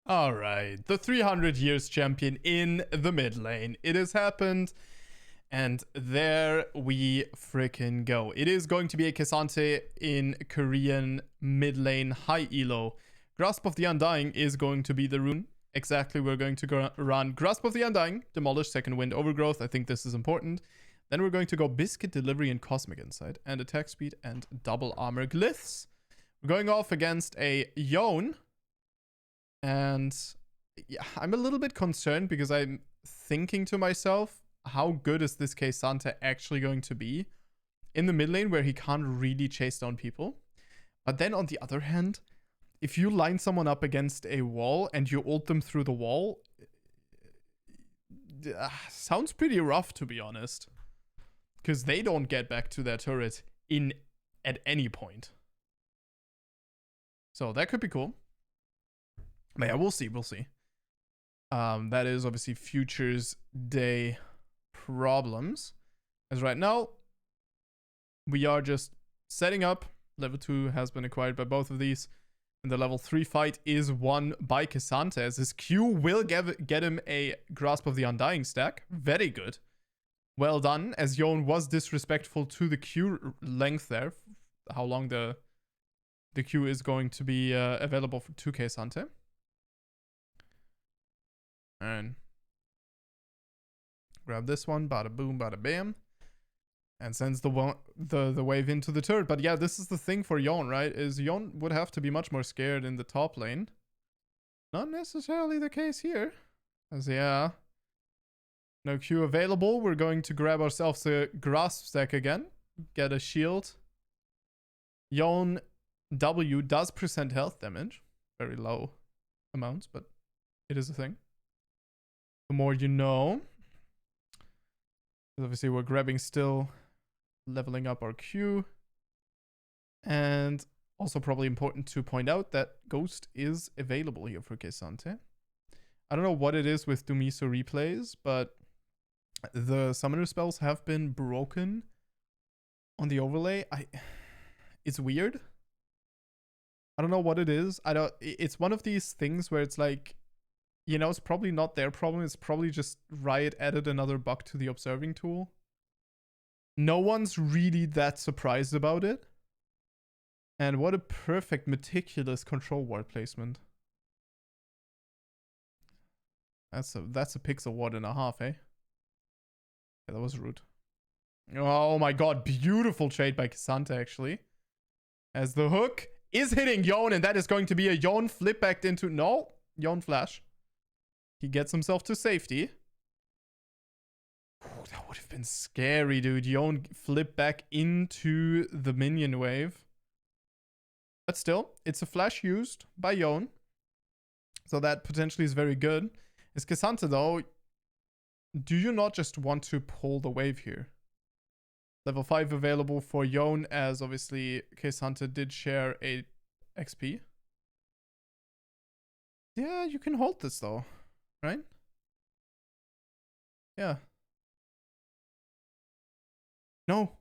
All right, the 300 years champion in the mid lane. It has happened, and there we freaking go. It is going to be a Ksante in Korean mid lane high elo. Grasp of the Undying is going to be the rune. Exactly, we're going to run Grasp of the Undying, Demolish, Second Wind, Overgrowth. I think this is important. Then we're going to go Biscuit, Delivery, and Cosmic Insight, and Attack Speed and Double Armor Glyphs. We're going off against a Yone. And yeah, I'm a little bit concerned because I'm thinking to myself, how good is this Ksante actually going to be in the mid lane where he can't really chase down people? But then on the other hand, if you line someone up against a wall and you ult them through the wall, sounds pretty rough, to be honest. Because they don't get back to their turret at any point. So that could be cool. But yeah, we'll see. That is obviously Futures Day problems. As right now, we are just setting up. Level 2 has been acquired by both of these. And the level 3 fight is won by Ksante, as his Q will get him a Grasp of the Undying stack. Very good. Well done, as Yone was disrespectful to the Q length there. How long the Q is going to be available for 2K Ksante. And grab this one, bada boom, bada bam, and sends the wave into the turret. But yeah, this is the thing for Yone, right? Is Yone would have to be much more scared in the top lane. Not necessarily the case here, as yeah, no Q available. We're going to grab ourselves a Grasp stack again, get a shield. Yone W does percent health damage, very low amounts, but it is a thing. The more you know. Obviously, we're grabbing still, leveling up our Q. And also probably important to point out that Ghost is available here for Ksante. I don't know what it is with Dumiso replays, but the summoner spells have been broken on the overlay. It's weird. I don't know what it is. It's one of these things where it's like, you know, it's probably not their problem. It's probably just Riot added another bug to the observing tool. No one's really that surprised about it. And what a perfect, meticulous control ward placement. That's a pixel ward and a half, eh? Yeah, that was rude. Oh my god, beautiful trade by Ksante, actually. As the hook is hitting Yone, and that is going to be a Yone flip back into... No, Yone flash. He gets himself to safety. Ooh, that would have been scary, dude. Yone flip back into the minion wave. But still, it's a flash used by Yone. So that potentially is very good. Is Ksante, though, do you not just want to pull the wave here? Level 5 available for Yone, as obviously Ksante did share a XP. Yeah, you can hold this, though. Right? Yeah. No.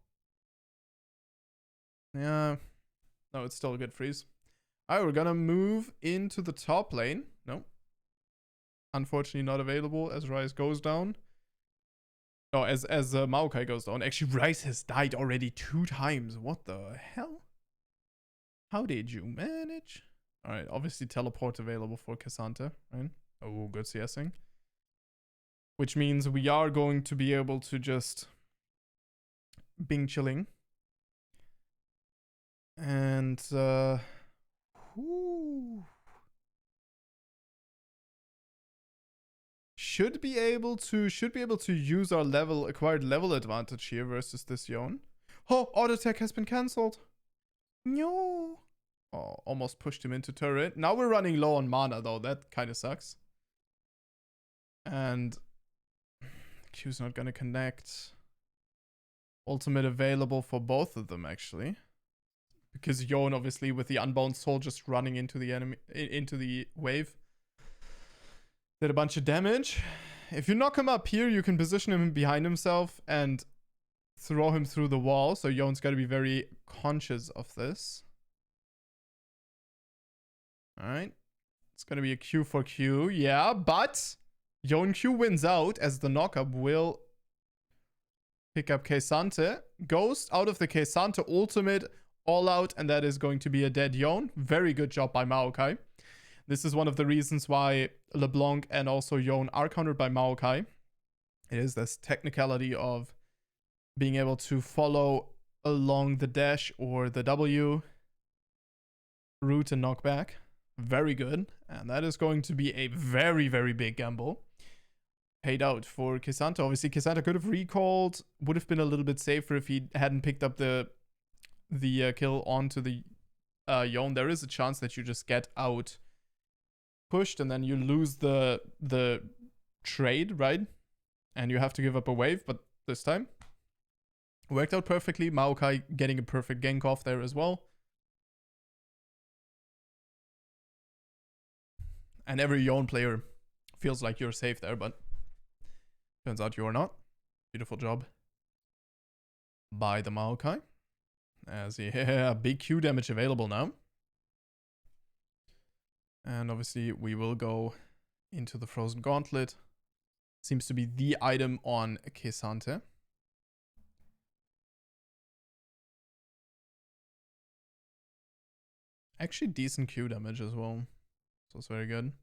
Yeah. No, it's still a good freeze. Alright, we're gonna move into the top lane. No. Unfortunately not available as Ryze goes down. Oh, as Maokai goes down. Actually, Ryze has died already 2 times. What the hell? How did you manage? Alright, obviously teleport available for Ksante, right? Oh, good CSing. Which means we are going to be able to just Bing chilling. And should be able to use our acquired level advantage here versus this Yone. Oh, auto attack has been cancelled. No. Oh, almost pushed him into turret. Now we're running low on mana though. That kind of sucks. And Q's not gonna connect. Ultimate available for both of them, actually. Because Yone, obviously, with the Unbound Soul just running into the enemy, into the wave, did a bunch of damage. If you knock him up here, you can position him behind himself and throw him through the wall. So Yone's got to be very conscious of this. All right. It's going to be a Q for Q. Yeah, but Yon Q wins out as the knockup will pick up Ksante. Ghost out of the Ksante ultimate. All out, and that is going to be a dead Yon. Very good job by Maokai. This is one of the reasons why LeBlanc and also Yon are countered by Maokai. It is this technicality of being able to follow along the dash or the W route and knockback. Very good. And that is going to be a very, very big gamble. Paid out for Ksante. Obviously, Ksante could have recalled. Would have been a little bit safer if he hadn't picked up the kill onto the Yon. There is a chance that you just get out pushed and then you lose the trade, right? And you have to give up a wave, but this time worked out perfectly. Maokai getting a perfect gank off there as well. And every Yon player feels like you're safe there, but turns out you're not. Beautiful job by the Maokai. As yeah, big Q damage available now. And obviously we will go into the Frozen Gauntlet. Seems to be the item on Ksante. Actually decent Q damage as well. So it's very good.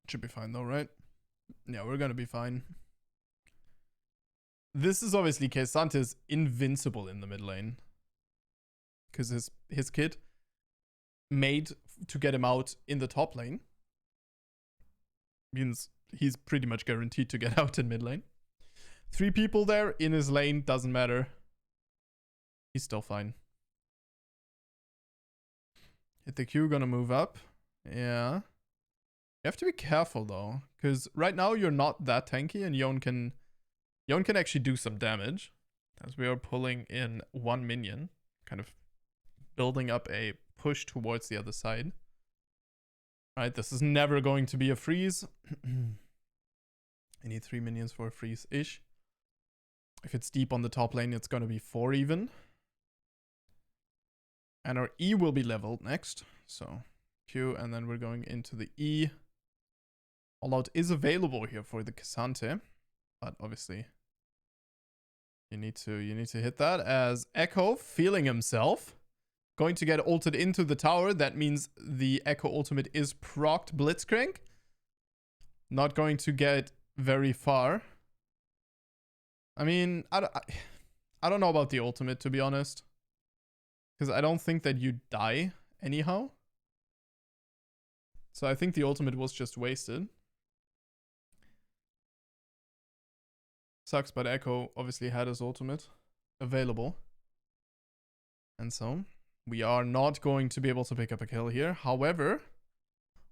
Should be fine though, right? Yeah, we're gonna be fine. This is obviously Ksante is invincible in the mid lane. Because his kit made to get him out in the top lane means he's pretty much guaranteed to get out in mid lane. 3 people there in his lane, doesn't matter. He's still fine. Hit the Q, gonna move up. Yeah. You have to be careful though, because right now you're not that tanky and Yon can actually do some damage as we are pulling in 1 minion, kind of building up a push towards the other side. Right, this is never going to be a freeze. I need 3 minions for a freeze-ish. If it's deep on the top lane, it's going to be 4 even. And our E will be leveled next. So Q, and then we're going into the E. All out is available here for the Ksante, but obviously you need to hit that as Echo feeling himself. Going to get ulted into the tower. That means the Echo ultimate is procced Blitzcrank. Not going to get very far. I mean, I don't know about the ultimate, to be honest. Because I don't think that you die anyhow. So I think the ultimate was just wasted. Sucks, but Echo obviously had his ultimate available. And so we are not going to be able to pick up a kill here. However,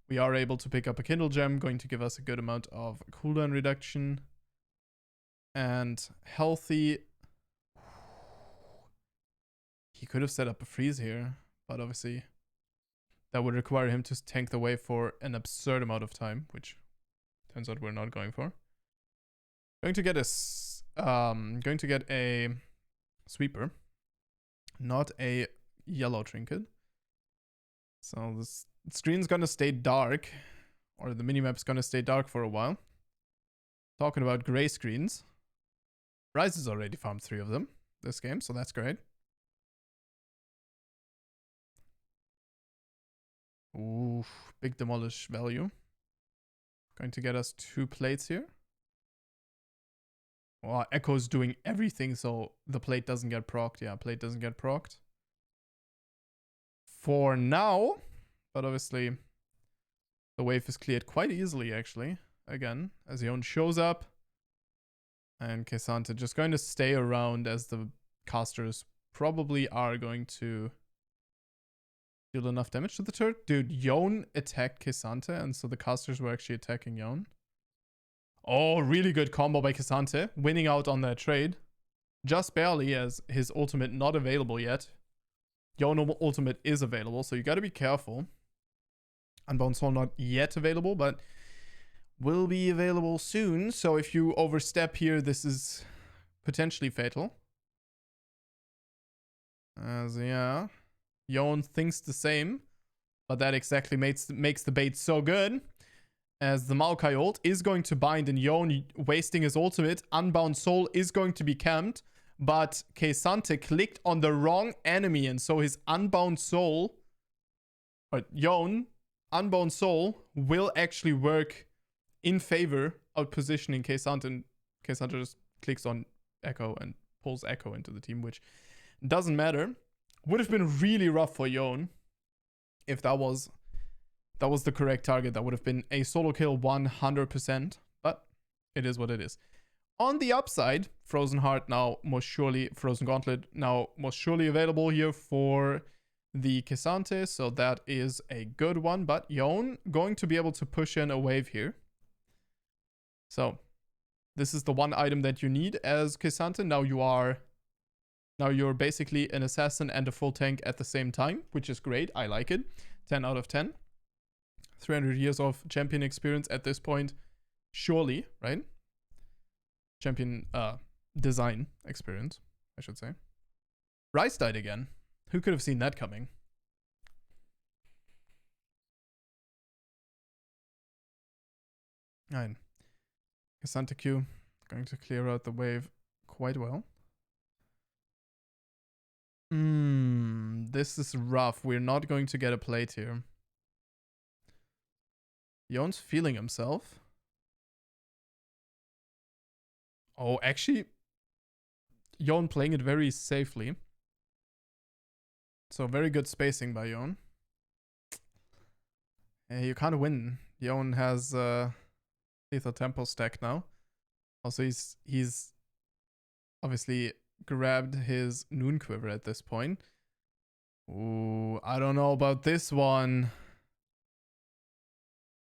we are able to pick up a Kindle Gem, going to give us a good amount of cooldown reduction. And healthy. He could have set up a freeze here, but obviously that would require him to tank the wave for an absurd amount of time, which turns out we're not going for. Going to get a sweeper, not a yellow trinket. So this screen's gonna stay dark, or the minimap's gonna stay dark for a while. Talking about gray screens. Rise has already farmed 3 of them this game, so that's great. Ooh, big demolish value. Going to get us 2 plates here. Well, Echo's doing everything so the plate doesn't get procced. Yeah, plate doesn't get procced. For now, but obviously the wave is cleared quite easily actually. Again, as Yon shows up. And Ksante just going to stay around as the casters probably are going to deal enough damage to the turret. Dude, Yon attacked Ksante, and so the casters were actually attacking Yon. Oh, really good combo by Ksante, winning out on that trade. Just barely, as his ultimate not available yet. Yon ultimate is available, so you gotta be careful. Unbound Soul not yet available, but will be available soon. So if you overstep here, this is potentially fatal. As yeah, Yon thinks the same. But that exactly makes the bait so good, as the Maokai ult is going to bind and Yone wasting his ultimate. Unbound Soul is going to be camped, but Ksante clicked on the wrong enemy, and so his Unbound Soul, or Yone, Unbound Soul, will actually work in favor of positioning Ksante, and Ksante just clicks on Echo and pulls Echo into the team, which doesn't matter. Would have been really rough for Yone if that was the correct target. That would have been a solo kill 100%, but it is what it is. On the upside, Frozen Heart now most surely, Frozen Gauntlet now most surely available here for the Ksante, so that is a good one. But Yone going to be able to push in a wave here. So this is the one item that you need as Ksante. Now you're basically an assassin and a full tank at the same time, which is great. I like it. 10 out of 10. 300 years of champion experience at this point. Surely, right? Champion design experience, I should say. Rice died again. Who could have seen that coming? Alright. Ksante Q going to clear out the wave quite well. This is rough. We're not going to get a plate here. Yone's feeling himself. Oh, actually, Yone playing it very safely. So very good spacing by Yone. You can't win. Yone has Lethal Tempo stack now. Also, he's obviously grabbed his Noon Quiver at this point. Ooh, I don't know about this one.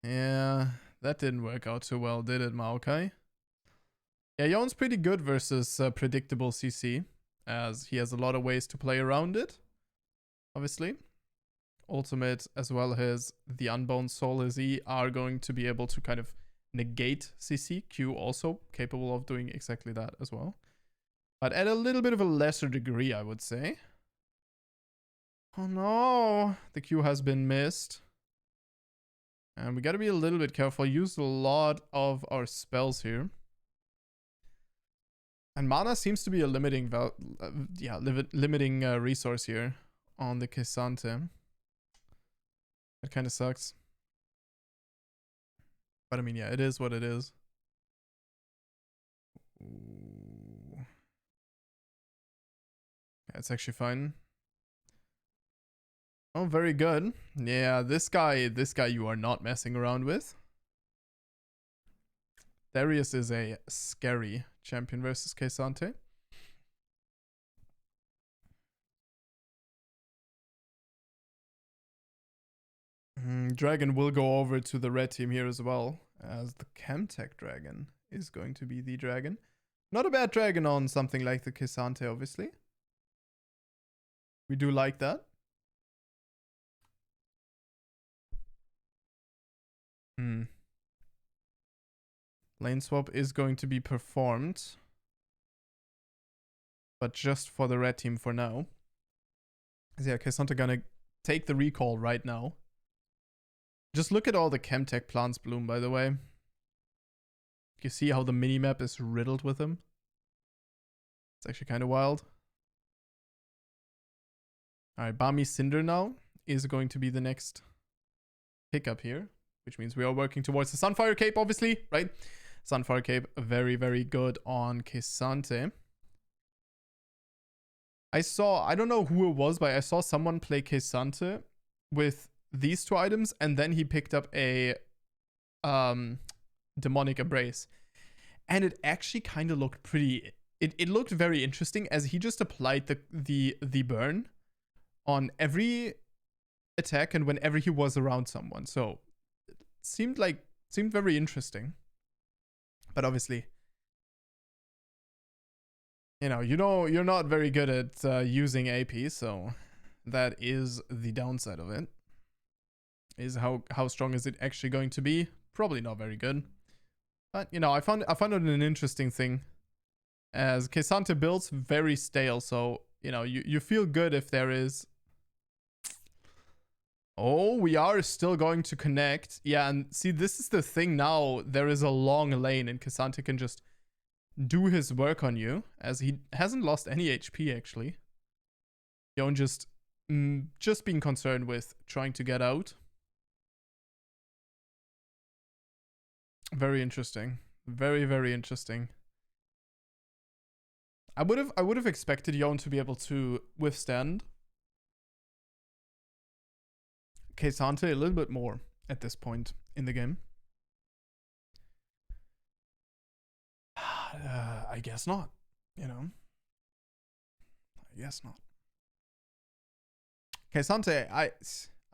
Yeah, that didn't work out too well, did it, Maokai? Yeah, Yone's pretty good versus predictable CC, as he has a lot of ways to play around it, obviously. Ultimate, as well as the Unbound Soul as he are going to be able to kind of negate CC. Q also capable of doing exactly that as well. But at a little bit of a lesser degree, I would say. Oh no, the Q has been missed. And we gotta be a little bit careful. Use a lot of our spells here. And mana seems to be a limiting resource here on the Ksante. That kind of sucks. But I mean, yeah, it is what it is. Ooh. Yeah, it's actually fine. Oh, very good. Yeah, this guy you are not messing around with. Darius is a scary champion versus Ksante. Dragon will go over to the red team here as well, as the Chemtech Dragon is going to be the dragon. Not a bad dragon on something like the Ksante, obviously. We do like that. Lane swap is going to be performed, but just for the red team for now. So yeah, Ksante gonna take the recall right now. Just look at all the Chemtech plants bloom, by the way. You see how the minimap is riddled with them? It's actually kind of wild. Alright, Bami Cinder now is going to be the next pickup here, which means we are working towards the Sunfire Cape, obviously, right? Sunfire Cape, very, very good on Ksante. I don't know who it was, but I saw someone play Ksante with these two items, and then he picked up a Demonic Embrace. And it actually kind of looked pretty... It looked very interesting, as he just applied the burn on every attack and whenever he was around someone. So it seemed very interesting. But obviously, you're not very good at using AP, so that is the downside of it. Is how strong is it actually going to be? Probably not very good. But I found it an interesting thing, as Ksante builds very stale, so you feel good if there is Oh, we are still going to connect. Yeah, and see, this is the thing now. There is a long lane, and Ksante can just do his work on you, as he hasn't lost any HP, actually. Yon just being concerned with trying to get out. Very interesting. Very, very interesting. I would have expected Yon to be able to withstand Ksante a little bit more at this point in the game. I guess not, you know. I guess not. Ksante, I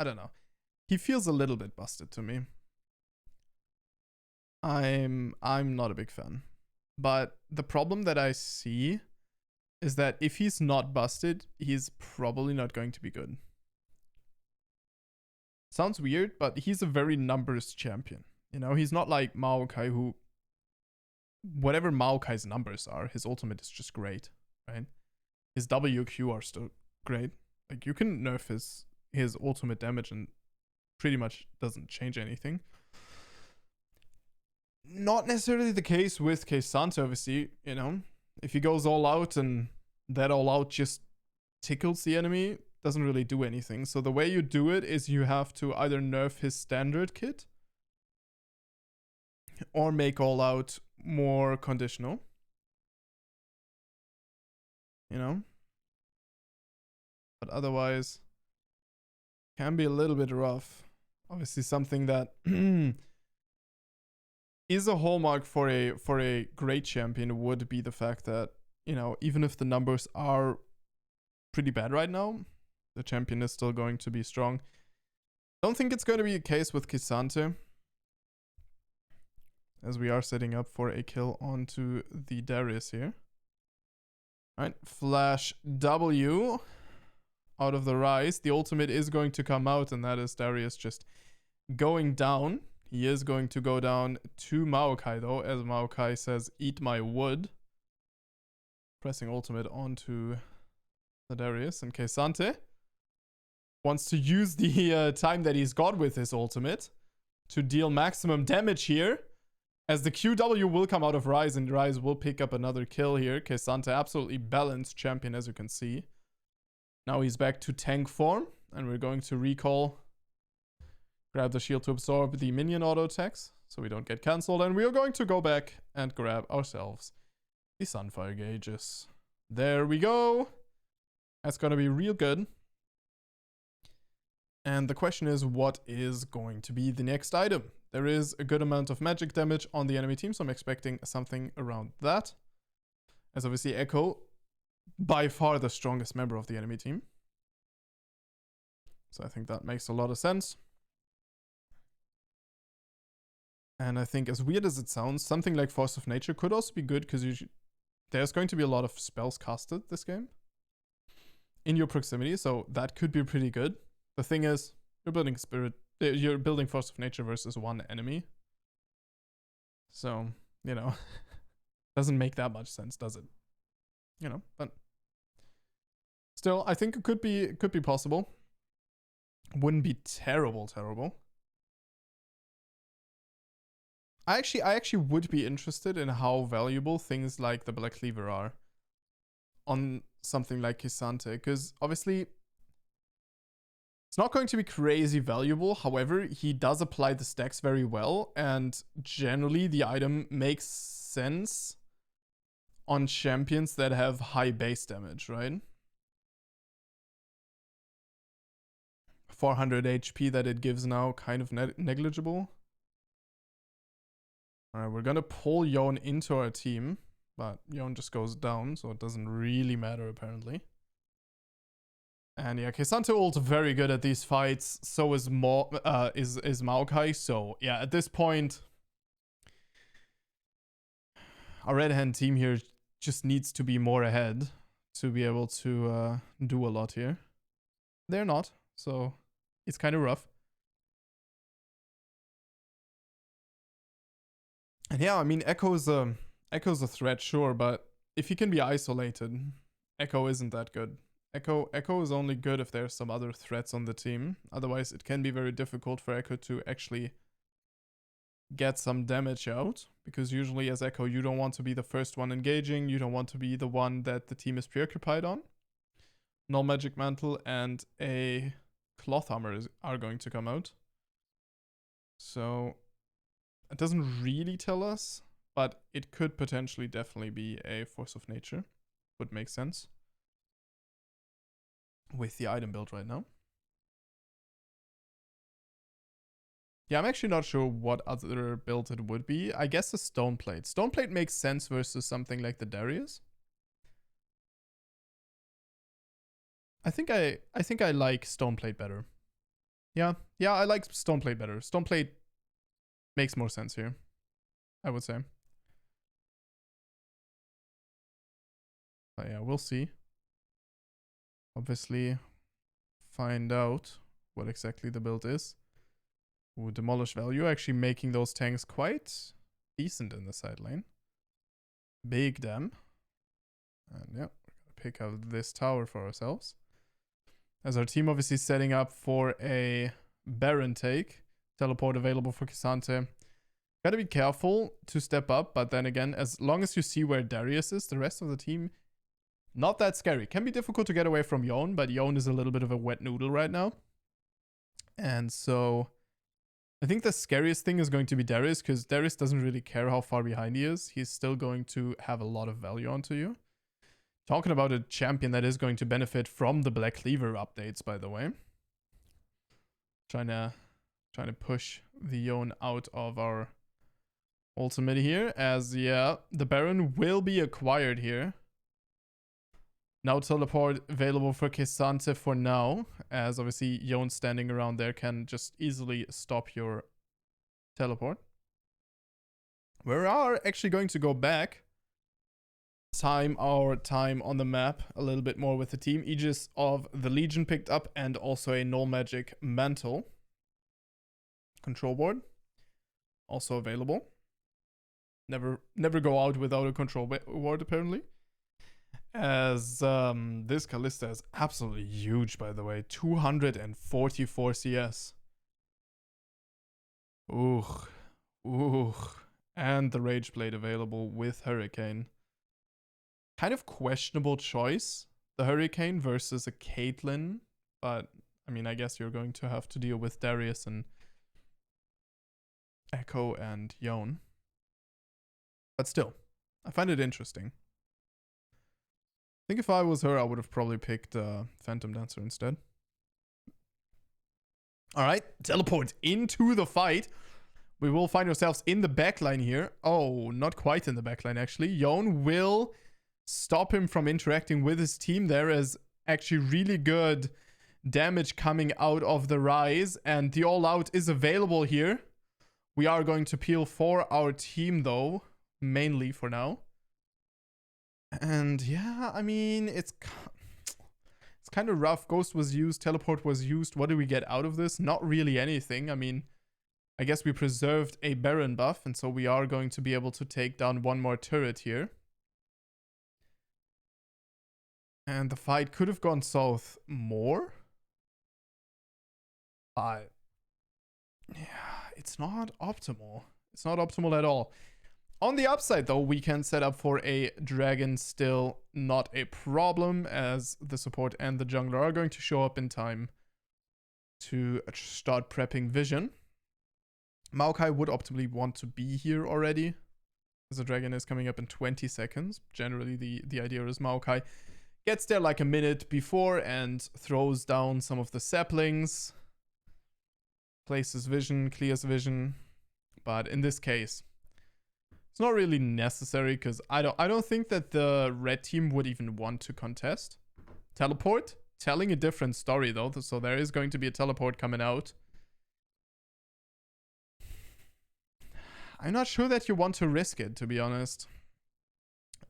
don't know. He feels a little bit busted to me. I'm not a big fan. But the problem that I see is that if he's not busted, he's probably not going to be good. Sounds weird, but he's a very numbers champion. You know, he's not like Maokai, who, whatever Maokai's numbers are, his ultimate is just great, right? His WQ are still great. Like, you can nerf his ultimate damage and pretty much doesn't change anything. Not necessarily the case with Ksante, obviously, you know. If he goes all out and that all out just tickles the enemy, doesn't really do anything. So the way you do it is you have to either nerf his standard kit or make all out more conditional. You know? But otherwise, can be a little bit rough. Obviously something that is a hallmark for a great champion would be the fact that, you know, even if the numbers are pretty bad right now, the champion is still going to be strong. Don't think it's going to be a case with Ksante, as we are setting up for a kill onto the Darius here. Alright, flash W out of the Rise. The ultimate is going to come out, and that is Darius just going down. He is going to go down to Maokai, though, as Maokai says, eat my wood. Pressing ultimate onto the Darius, and Ksante wants to use the time that he's got with his ultimate to deal maximum damage here, as the QW will come out of Rise, and Rise will pick up another kill here. Ksante, absolutely balanced champion, as you can see. Now he's back to tank form, and we're going to recall. Grab the shield to absorb the minion auto attacks, so we don't get cancelled. And we are going to go back and grab ourselves the Sunfire gauges. There we go. That's going to be real good. And the question is, what is going to be the next item? There is a good amount of magic damage on the enemy team, so I'm expecting something around that. As obviously Echo, by far the strongest member of the enemy team. So I think that makes a lot of sense. And I think, as weird as it sounds, something like Force of Nature could also be good, because there's going to be a lot of spells casted this game in your proximity, so that could be pretty good. The thing is, you're building Force of Nature versus one enemy. So, you know, doesn't make that much sense, does it? You know, but still, I think it could be possible. Wouldn't be terrible. I actually would be interested in how valuable things like the Black Cleaver are on something like Ksante, because obviously it's not going to be crazy valuable. However, he does apply the stacks very well, and generally the item makes sense on champions that have high base damage, right? 400 HP that it gives now, kind of negligible. Alright, we're gonna pull Yon into our team, but Yon just goes down, so it doesn't really matter apparently. And yeah, Ksante ult very good at these fights. So is Maokai. So yeah, at this point, our red hand team here just needs to be more ahead to be able to do a lot here. They're not, so it's kind of rough. And yeah, I mean, Echo's a threat, sure, but if he can be isolated, Echo isn't that good. Echo is only good if there's some other threats on the team. Otherwise, it can be very difficult for Echo to actually get some damage out. Because usually as Echo, you don't want to be the first one engaging. You don't want to be the one that the team is preoccupied on. Null Magic Mantle and a Cloth Armor are going to come out. So it doesn't really tell us, but it could potentially definitely be a Force of Nature. Would make sense with the item build right now. Yeah, I'm actually not sure what other build it would be. I guess a Stoneplate. Stoneplate makes sense versus something like the Darius. I think I like Stoneplate better. Yeah, I like Stoneplate better. Stoneplate makes more sense here, I would say. But yeah, we'll see. Obviously, find out what exactly the build is. Ooh, Demolish Value, actually making those tanks quite decent in the side lane. Big dam. And yeah, we're gonna pick up this tower for ourselves. As our team obviously setting up for a Baron take. Teleport available for Ksante. Gotta be careful to step up, but then again, as long as you see where Darius is, the rest of the team, not that scary. Can be difficult to get away from Yone, but Yone is a little bit of a wet noodle right now. And so I think the scariest thing is going to be Darius, because Darius doesn't really care how far behind he is. He's still going to have a lot of value onto you. Talking about a champion that is going to benefit from the Black Cleaver updates, by the way. Trying to push the Yone out of our ultimate here, as yeah, the Baron will be acquired here. Now teleport available for Ksante for now, as obviously Yone standing around there can just easily stop your teleport. We are actually going to go back, time our time on the map a little bit more with the team. Aegis of the Legion picked up, and also a Null Magic Mantle. Control board also available. Never go out without a control board, apparently. As this Kalista is absolutely huge, by the way. 244 CS. Ooh. And the Rage Blade available with Hurricane. Kind of questionable choice, the Hurricane versus a Caitlyn. But, I mean, I guess you're going to have to deal with Darius and Echo and Yone. But still, I find it interesting. I think if I was her, I would have probably picked Phantom Dancer instead. Alright, teleport into the fight. We will find ourselves in the backline here. Oh, not quite in the backline, actually. Yone will stop him from interacting with his team there, as actually really good damage coming out of the Rise. And the all-out is available here. We are going to peel for our team, though. Mainly for now. And yeah, I mean, it's kind of rough. Ghost was used, teleport was used. What do we get out of this? Not really anything. I mean, I guess we preserved a Baron buff, and so we are going to be able to take down one more turret here. And the fight could have gone south more. But yeah, it's not optimal. It's not optimal at all. On the upside, though, we can set up for a dragon, still not a problem, as the support and the jungler are going to show up in time to start prepping vision. Maokai would optimally want to be here already, as the dragon is coming up in 20 seconds. Generally, the idea is Maokai gets there like a minute before and throws down some of the saplings, places vision, clears vision. But in this case, it's not really necessary, because I don't think that the red team would even want to contest. Teleport, telling a different story though, so there is going to be a teleport coming out. I'm not sure that you want to risk it, to be honest.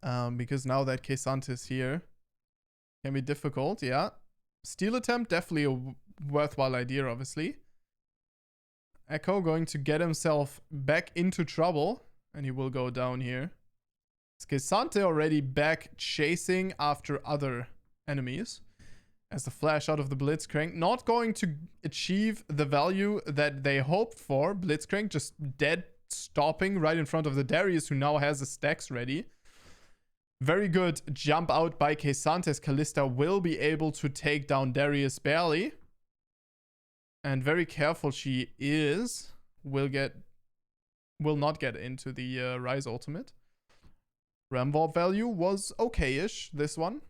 Because now that Ksante is here, can be difficult, yeah. Steal attempt, definitely a worthwhile idea, obviously. Echo going to get himself back into trouble. And he will go down here. Is Ksante already back chasing after other enemies? as the flash out of the Blitzcrank. Not going to achieve the value that they hoped for. Blitzcrank just dead stopping right in front of the Darius, who now has the stacks ready. Very good jump out by Ksante. Kalista will be able to take down Darius barely. And very careful she is. Will not get into the Rise ultimate. Ramvarp value was okay-ish, this one.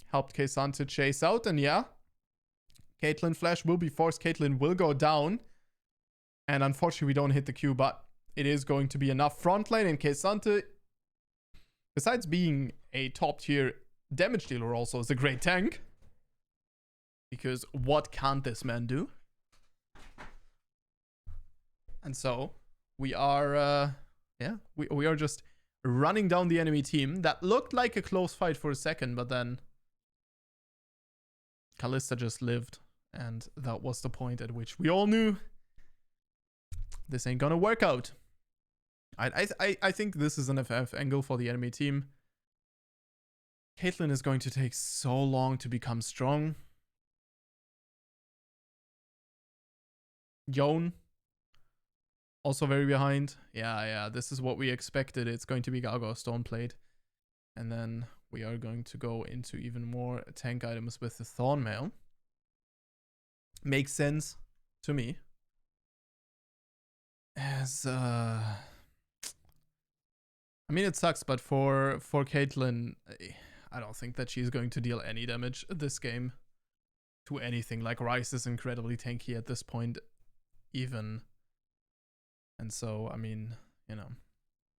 Helped Ksante chase out, and yeah. Caitlyn flash will be forced. Caitlyn will go down. And unfortunately, we don't hit the Q, but it is going to be enough. Front lane, and Ksante, besides being a top-tier damage dealer, also is a great tank. Because what can't this man do? And so, we are, we are just running down the enemy team. That looked like a close fight for a second, but then Kalista just lived. And that was the point at which we all knew this ain't gonna work out. I think this is an FF angle for the enemy team. Caitlyn is going to take so long to become strong. Yone, also very behind. Yeah, this is what we expected. It's going to be Gargoyle Stoneplate. And then we are going to go into even more tank items with the Thornmail. Makes sense to me. As, I mean, it sucks, but for Caitlyn, I don't think that she's going to deal any damage this game to anything. Like, Rice is incredibly tanky at this point, even. And so, I mean, you know,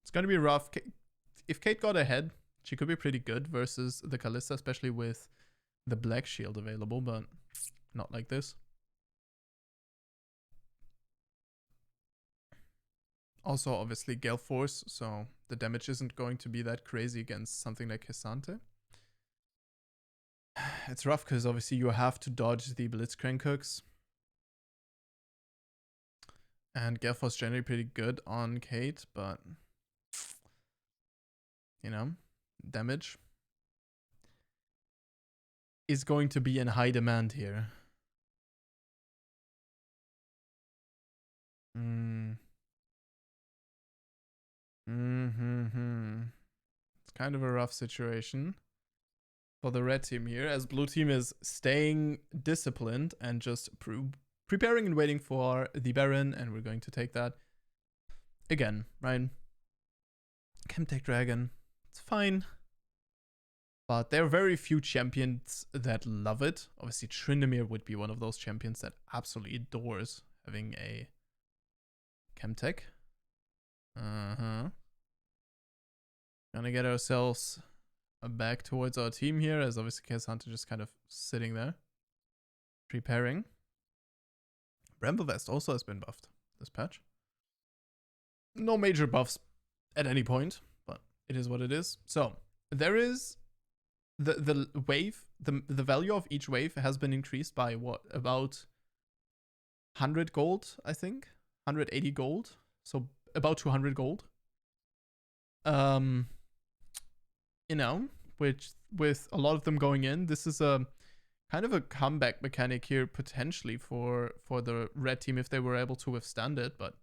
it's going to be rough. If Kate got ahead, she could be pretty good versus the Kalista, especially with the Black Shield available, but not like this. Also, obviously, Gale Force, so the damage isn't going to be that crazy against something like Ksante. It's rough because obviously you have to dodge the Blitzcrank hooks. And Gale Force generally pretty good on Kate, but you know, damage is going to be in high demand here. It's kind of a rough situation for the red team here, as blue team is staying disciplined and just preparing and waiting for the Baron, and we're going to take that again, right? Chemtech Dragon, it's fine, but there are very few champions that love it. Obviously, Tryndamere would be one of those champions that absolutely adores having a Chemtech. Gonna get ourselves back towards our team here, as obviously Ksante just kind of sitting there, preparing. Bramble Vest also has been buffed this patch. No major buffs at any point, but it is what it is. So there is the wave, the value of each wave has been increased by what, about 100 gold, I think, 180 gold, so about 200 gold. You know, which with a lot of them going in, this is a kind of a comeback mechanic here potentially for the red team if they were able to withstand it, but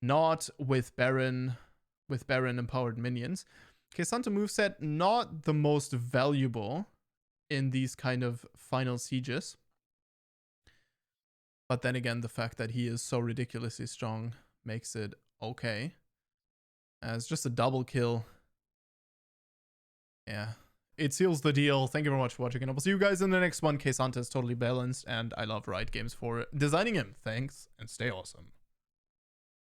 not with Baron empowered minions. Ksante moveset, not the most valuable in these kind of final sieges. But then again, the fact that he is so ridiculously strong makes it okay. As just a double kill. Yeah, it seals the deal. Thank you very much for watching, and I will see you guys in the next one. Ksante is totally balanced, and I love Riot Games for designing him. Thanks, and stay awesome.